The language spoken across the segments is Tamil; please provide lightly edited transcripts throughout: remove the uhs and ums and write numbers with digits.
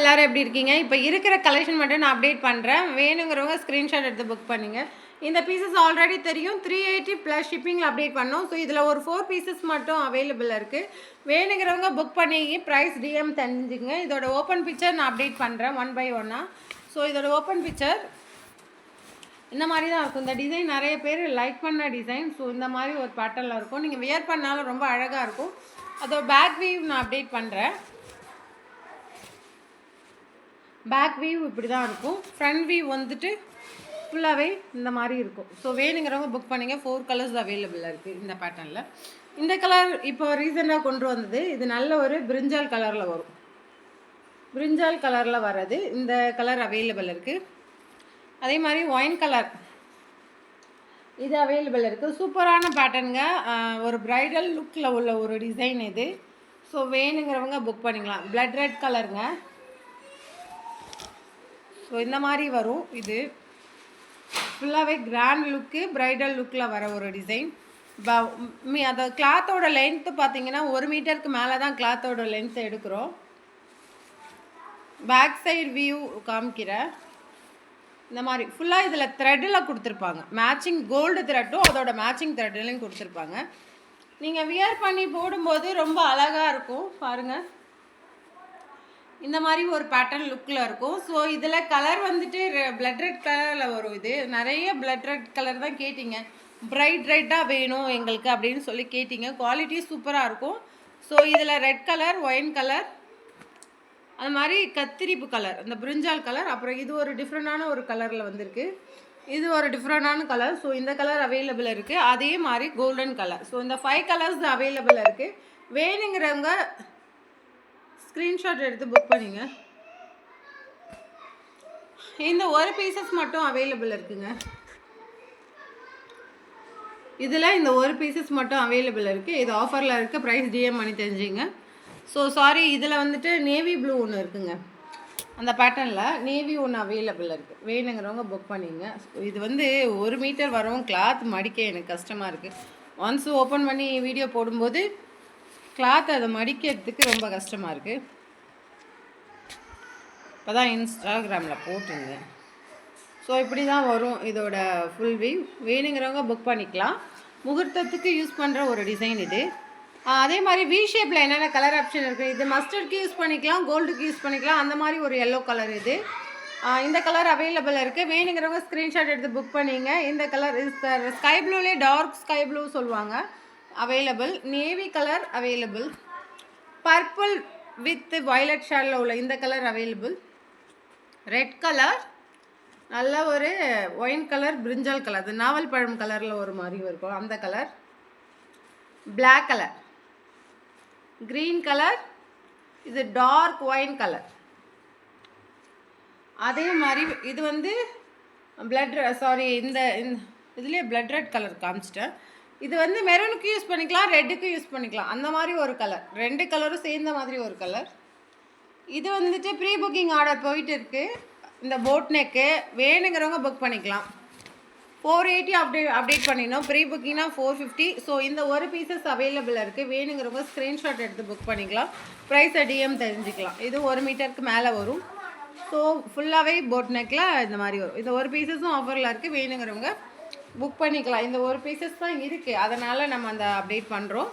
எல்லாரும் எப்படி இருக்கீங்க? இப்போ இருக்கிற கலெக்ஷன் மட்டும் நான் அப்டேட் பண்ணுறேன். வேணுங்கிறவங்க ஸ்க்ரீன்ஷாட் எடுத்து புக் பண்ணுங்க. இந்த பீசஸ் ஆல்ரெடி தெரியும். 380 ப்ளஸ் ஷிப்பிங்கில் அப்டேட் பண்ணோம். ஸோ இதில் ஒரு 4 பீசஸ் மட்டும் அவைலபிள் இருக்குது. வேணுங்கிறவங்க புக் பண்ணி ப்ரைஸ் டிஎம் தெரிஞ்சுங்க. இதோட ஓப்பன் பிக்சர் நான் அப்டேட் பண்ணுறேன் ஒன் பை ஒன்னாக. ஸோ இதோட ஓப்பன் பிக்சர் இந்த மாதிரி தான் இருக்கும். இந்த டிசைன் நிறைய பேர் லைக் பண்ண டிசைன். ஸோ இந்த மாதிரி ஒரு பேட்டர்னில் இருக்கும். நீங்கள் வியர் பண்ணாலும் ரொம்ப அழகாக இருக்கும். அதோட பேக் வியூ நான் அப்டேட் பண்ணுறேன். பேக் வியூ இப்படி தான் இருக்கும். ஃப்ரண்ட் வியூ வந்துட்டு ஃபுல்லாகவே இந்த மாதிரி இருக்கும். ஸோ வேணுங்கிறவங்க புக் பண்ணிங்க. 4 கலர்ஸ் அவைலபிளாக இருக்குது இந்த பேட்டர்னில். இந்த கலர் இப்போ ரீசெண்டாக கொண்டு வந்தது. இது நல்ல ஒரு பிரிஞ்சால் கலரில் வரும். பிரிஞ்சால் கலரில் வர்றது இந்த கலர் அவைலபிள் இருக்குது. அதே மாதிரி ஒயின் கலர் இது அவைலபிள் இருக்குது. சூப்பரான பேட்டர்னுங்க. ஒரு ப்ரைடல் லுக்கில் உள்ள ஒரு டிசைன் இது. ஸோ வேணுங்கிறவங்க புக் பண்ணிக்கலாம். பிளட் ரெட் கலருங்க. ஸோ இந்த மாதிரி வரும். இது ஃபுல்லாகவே கிராண்ட் லுக்கு ப்ரைடல் லுக்கில் வர ஒரு டிசைன். அந்த கிளாத்தோட லென்த்து பார்த்தீங்கன்னா 1 மீட்டருக்கு மேலே தான் கிளாத்தோட லென்த் எடுக்கிறோம். பேக் சைடு வியூ காமிக்கிறேன். இந்த மாதிரி ஃபுல்லாக இதில் த்ரெட்டில் கொடுத்துருப்பாங்க. மேட்சிங் கோல்டு த்ரெட்டும் அதோட மேட்சிங் த்ரெட்லையும் கொடுத்துருப்பாங்க. நீங்கள் வியர் பண்ணி போடும்போது ரொம்ப அழகாக இருக்கும். பாருங்கள், இந்த மாதிரி ஒரு பேட்டர்ன் லுக்கில் இருக்கும். ஸோ இதில் கலர் வந்துட்டு பிளட் ரெட் கலரில் வரும். இது நிறைய பிளட் ரெட் கலர் தான் கேட்டிங்க. பிரைட் ரெட்டாக வேணும் எங்களுக்கு அப்படின்னு சொல்லி கேட்டிங்க. குவாலிட்டி சூப்பராக இருக்கும். ஸோ இதில் ரெட் கலர், ஒயின் கலர், அது மாதிரி கத்திரிப்பு கலர், இந்த பிரிஞ்சால் கலர், அப்புறம் இது ஒரு டிஃப்ரெண்டான ஒரு கலரில் வந்திருக்கு. இது ஒரு டிஃப்ரெண்டான கலர். ஸோ இந்த கலர் அவைலபிள் இருக்குது. அதே மாதிரி கோல்டன் கலர். ஸோ இந்த 5 கலர்ஸ் அவைலபிள் இருக்குது. வேணுங்கிறவங்க ஸ்க்ரீன்ஷாட் எடுத்து புக் பண்ணிங்க. இந்த ஒரு பீசஸ் மட்டும் அவைலபிள் இருக்குங்க. இதில் இந்த ஒரு பீசஸ் மட்டும் அவைலபிள் இருக்குது. இது ஆஃபரில் இருக்குது. ப்ரைஸ் டிஎம் பண்ணி தெரிஞ்சுங்க. ஸோ சாரி, இதில் வந்துட்டு நேவி ப்ளூ ஒன்று இருக்குங்க. அந்த பேட்டர்னில் நேவி ஒன்று அவைலபிள் இருக்குது. வேணுங்கிறவங்க புக் பண்ணிங்க. இது வந்து 1 மீட்டர் வரும். கிளாத் மடிக்க எனக்கு கஷ்டமாக இருக்குது. ஒன்ஸ் ஓப்பன் பண்ணி வீடியோ போடும்போது கிளாத் அதை மடிக்கிறதுக்கு ரொம்ப கஷ்டமாக இருக்குது. இப்போ தான் இன்ஸ்டாகிராமில் போட்டுருந்தேன். ஸோ இப்படி தான் வரும் இதோட ஃபுல் வியூ. வேணுங்கிறவங்க புக் பண்ணிக்கலாம். முகூர்த்தத்துக்கு யூஸ் பண்ணுற ஒரு டிசைன் இது. அதே மாதிரி வி ஷேப்பில் என்னென்ன கலர் ஆப்ஷன் இருக்குது. இது மஸ்டர்டுக்கு யூஸ் பண்ணிக்கலாம், கோல்டுக்கு யூஸ் பண்ணிக்கலாம். அந்த மாதிரி ஒரு எல்லோ கலர் இது. இந்த கலர் அவைலபிள் இருக்குது. வேணுங்கிறவங்க ஸ்க்ரீன்ஷாட் எடுத்து புக் பண்ணிங்க. இந்த கலர் ஸ்கை ப்ளூலே டார்க் ஸ்கை ப்ளூ சொல்லுவாங்க, available. Navy colour available. Purple with violet ஷேடில் உள்ள இந்த கலர் அவைலபிள். ரெட் கலர், நல்ல ஒரு ஒயின் கலர், பிரிஞ்சால் கலர், அது நாவல் பழம் கலரில் ஒரு மாதிரி இருக்கும் அந்த colour. Black colour, green colour, இது டார்க் ஒயின் கலர். அதே மாதிரி இது வந்து பிளட் சாரி இந்த இதுலேயே பிளட் ரெட் கலர் காமிச்சிட்டேன். இது வந்து மெரூனுக்கு யூஸ் பண்ணிக்கலாம், ரெட்டுக்கு யூஸ் பண்ணிக்கலாம். அந்த மாதிரி ஒரு கலர், 2 கலரும் சேர்ந்த மாதிரி ஒரு கலர். இது வந்துட்டு ப்ரீ புக்கிங் ஆர்டர் போயிட்டு இருக்குது. இந்த போட் நெக்கு வேணுங்கிறவங்க புக் பண்ணிக்கலாம். 480 அப்டேட் பண்ணிடணும். ப்ரீ புக்கிங்னா 450. ஸோ இந்த ஒரு பீசஸ் அவைலபிள் இருக்குது. வேணுங்கிறவங்க ஸ்க்ரீன்ஷாட் எடுத்து புக் பண்ணிக்கலாம். ப்ரைஸ் டிஎம் தெரிஞ்சுக்கலாம். இது 1 மீட்டருக்கு மேலே வரும். ஸோ ஃபுல்லாகவே போட் நெக்கில் இந்த மாதிரி வரும். இந்த ஒரு பீசஸும் ஆஃபரில் இருக்குது. வேணுங்கிறவங்க புக் பண்ணிக்கலாம். இந்த ஒரு பீசஸ் தான் இருக்குது, அதனால் நம்ம அந்த அப்டேட் பண்ணுறோம்.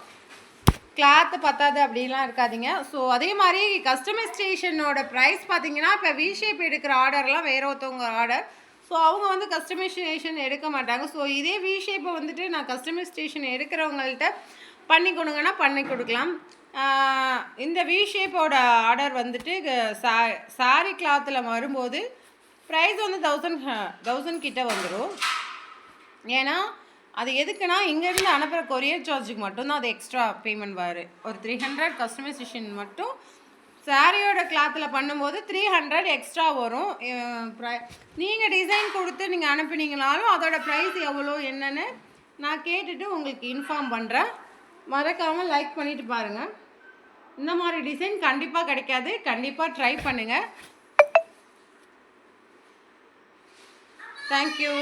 கிளாத்து பத்தாது அப்படின்லாம் இருக்காதிங்க. ஸோ அதே மாதிரி கஸ்டமைசேஷனோட ப்ரைஸ் பார்த்தீங்கன்னா, இப்போ வி ஷேப் எடுக்கிற ஆர்டர்லாம் வேற ஒருத்தவங்க ஆர்டர். ஸோ அவங்க வந்து கஸ்டமைசேஷன் எடுக்க மாட்டாங்க. ஸோ இதே வி ஷேப்பை வந்துட்டு நான் கஸ்டமைசேஷன் எடுக்கிறவங்கள்ட்ட பண்ணி கொடுங்கன்னா பண்ணி கொடுக்கலாம். இந்த வி ஷேப்போட ஆர்டர் வந்துட்டு சாரி கிளாத்தில் வரும்போது ப்ரைஸ் வந்து 1000 கிட்ட வந்துடும். ஏன்னா அது எதுக்குன்னா, இங்கேருந்து அனுப்புகிற கொரியர் சார்ஜுக்கு மட்டும்தான் அது எக்ஸ்ட்ரா பேமெண்ட் வரும். ஒரு 300 கஸ்டமைசேஷன் மட்டும் சாரியோட கிளாத்தில் பண்ணும்போது 300 எக்ஸ்ட்ரா வரும். நீங்கள் டிசைன் கொடுத்து நீங்கள் அனுப்பினீங்கனாலும் அதோட ப்ரைஸ் எவ்வளோ என்னன்னு நான் கேட்டுட்டு உங்களுக்கு இன்ஃபார்ம் பண்ணுறேன். மறக்காமல் லைக் பண்ணிவிட்டு பாருங்கள். இந்த மாதிரி டிசைன் கண்டிப்பாக கிடைக்காது. கண்டிப்பாக ட்ரை பண்ணுங்கள். தேங்க்யூ.